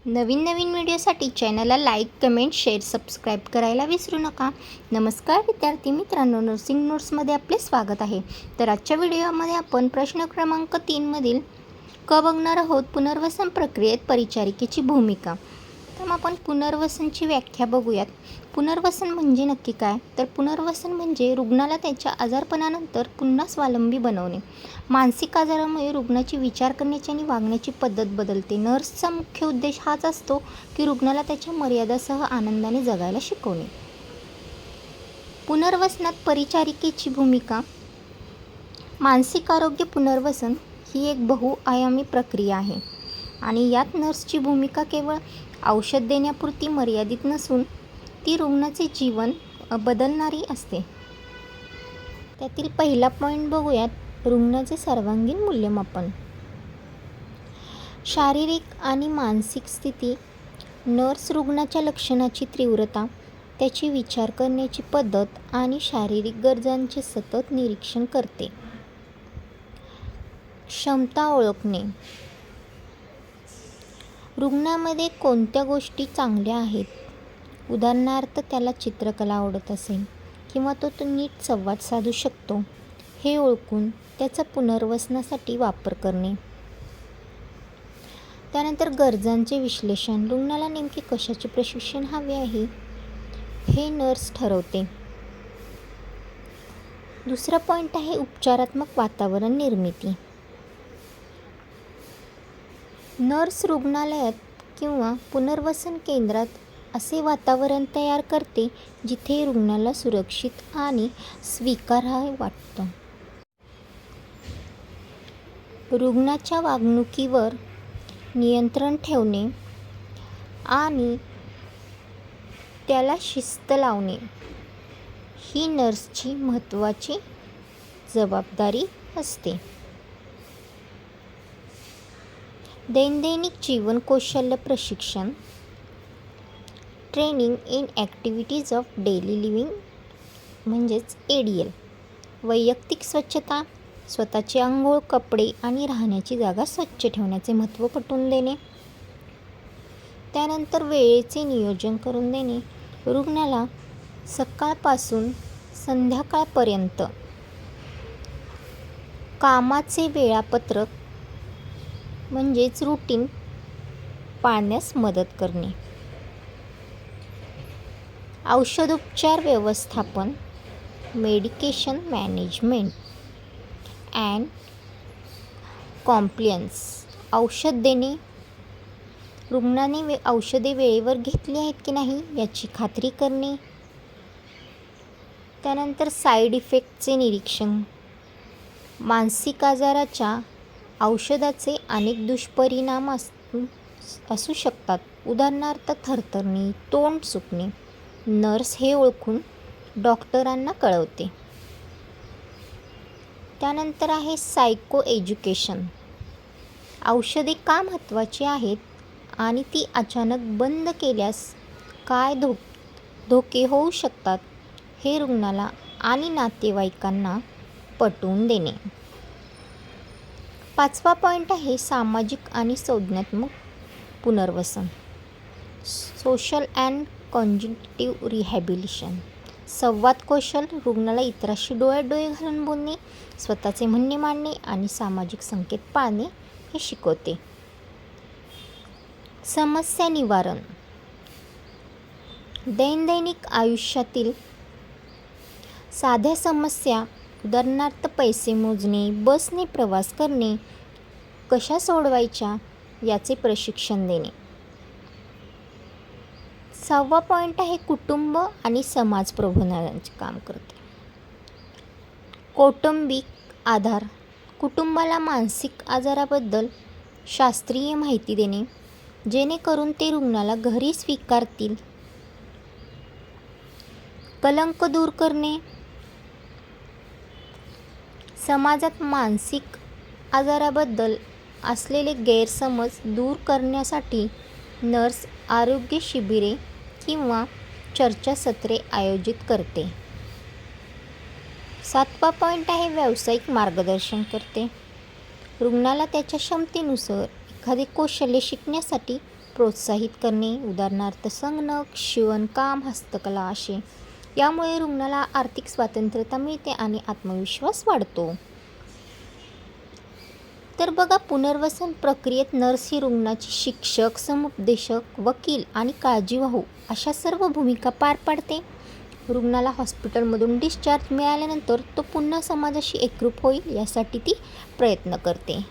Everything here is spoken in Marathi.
नवीन नवीन व्हिडिओसाठी चॅनलला लाईक, कमेंट, शेअर, सबस्क्राईब करायला विसरू नका. नमस्कार विद्यार्थी मित्रांनो, नर्सिंग नोट्समध्ये आपले स्वागत आहे. तर आजच्या व्हिडिओमध्ये आपण प्रश्न क्रमांक 3 क बघणार आहोत. पुनर्वसन प्रक्रियेत परिचारिकेची भूमिका. तर आपण पुनर्वसनची व्याख्या बघूयात. पुनर्वसन म्हणजे नक्की काय? तर पुनर्वसन म्हणजे रुग्णाला त्याच्या आजारपणानंतर पुन्हा स्वावलंबी बनवणे. मानसिक आजारामुळे रुग्णाची विचार करण्याची आणि वागण्याची पद्धत बदलते. नर्सचा मुख्य उद्देश हाच असतो की रुग्णाला त्याच्या मर्यादासह आनंदाने जगायला शिकवणे. पुनर्वसनात परिचारिकेची भूमिका. मानसिक आरोग्य पुनर्वसन ही एक बहुआयामी प्रक्रिया आहे आणि यात नर्सची भूमिका केवळ औषध देण्यापुरती मर्यादित नसून ती रुग्णाचे जीवन बदलणारी असते. त्यातील पहिला पॉईंट बघूयात. रुग्णाचे सर्वांगीण मूल्यमापन. शारीरिक आणि मानसिक स्थिती. नर्स रुग्णाच्या लक्षणाची तीव्रता, त्याची विचार करण्याची पद्धत आणि शारीरिक गरजांचे सतत निरीक्षण करते. क्षमता ओळखणे. रुग्णामध्ये कोणत्या गोष्टी चांगल्या आहेत, उदाहरणार्थ त्याला चित्रकला आवडत असेल किंवा तो नीट संवाद साधू शकतो, हे ओळखून त्याचा पुनर्वसनासाठी वापर करणे. त्यानंतर गरजांचे विश्लेषण. रुग्णाला नेमके कशाचे प्रशिक्षण हवे आहे हे नर्स ठरवते. दुसरा पॉईंट आहे उपचारात्मक वातावरण निर्मिती. नर्स रुग्णालयात किंवा पुनर्वसन केंद्रात असे वातावरण तयार करते जिथे रुग्णाला सुरक्षित आणि स्वीकारार्ह वाटतं. रुग्णाच्या वागणुकीवर नियंत्रण ठेवणे आणि त्याला शिस्त लावणे ही नर्सची महत्त्वाची जबाबदारी असते. दैनंदिन जीवन कौशल्य प्रशिक्षण. Training in activities of daily living म्हणजेच ADL. वैयक्तिक स्वच्छता, स्वतःचे अंघोळ, कपडे आणि राहण्याची जागा स्वच्छ ठेवण्याचे महत्त्व पटवून देणे. त्यानंतर वेळेचे नियोजन करून देणे. रुग्णाला सकाळपासून संध्याकाळपर्यंत कामाचे वेळापत्रक म्हणजेच रुटीन पाळण्यास मदत करणे. औषधोपचार व्यवस्थापन, मेडिकेशन मॅनेजमेंट अँड कॉम्प्लायन्स. औषध देणे. रुग्णाने औषधे वेळेवर घेतली आहेत की नाही याची खात्री करणे. त्यानंतर साईड इफेक्टचे निरीक्षण. मानसिक आजाराच्या औषधाचे अनेक दुष्परिणाम असू शकतात, उदाहरणार्थ थरथरणे, तोंड सुकणे. नर्स हे ओळखून डॉक्टरांना कळवते. त्यानंतर आहे सायको एज्युकेशन. औषधे का महत्त्वाची आहेत आणि ती अचानक बंद केल्यास काय धोके होऊ शकतात हे रुग्णाला आणि नातेवाईकांना पटवून देणे. पाचवा पॉईंट आहे सामाजिक आणि संज्ञानात्मक पुनर्वसन. Social and cognitive rehabilitation. संवाद कौशल. रुग्णाला इतरांशी डोळ्यात डोळे घालून बोलणे, स्वतःचे म्हणणे मांडणे आणि सामाजिक संकेत पाळणे हे शिकवते. समस्या निवारण. दैनंदिन आयुष्यातील साध्या समस्या, उदाहरणार्थ पैसे मोजणे, बसने प्रवास करणे, कशा सोडवायच्या याचे प्रशिक्षण देणे. सहावा पॉईंट आहे कुटुंब आणि समाज प्रबोधनाचे काम करते. कौटुंबिक आधार. कुटुंबाला मानसिक आजाराबद्दल शास्त्रीय माहिती देणे जेणेकरून ते रुग्णाला घरी स्वीकारतील. कलंक दूर करणे. समाजात मानसिक आजाराबद्दल असलेले गैरसमज दूर करण्यासाठी नर्स आरोग्य शिबिरे किंवा चर्चासत्रे आयोजित करते. सातवा पॉईंट आहे व्यावसायिक मार्गदर्शन करते. रुग्णाला त्याच्या क्षमतेनुसार एखादे कौशल्य शिकण्यासाठी प्रोत्साहित करणे, उदाहरणार्थ संगणक, शिवणकाम, हस्तकला असे. यामुळे रुग्णाला आर्थिक स्वातंत्र्यता मिळते आणि आत्मविश्वास वाढतो. तर बघा, पुनर्वसन प्रक्रियेत नर्स ही रुग्णाची शिक्षक, समुपदेशक, वकील आणि काळजीवाहू अशा सर्व भूमिका पार पाडते. रुग्णाला हॉस्पिटलमधून डिस्चार्ज मिळाल्यानंतर तो पुन्हा समाजाशी एकरूप होईल यासाठी ती प्रयत्न करते.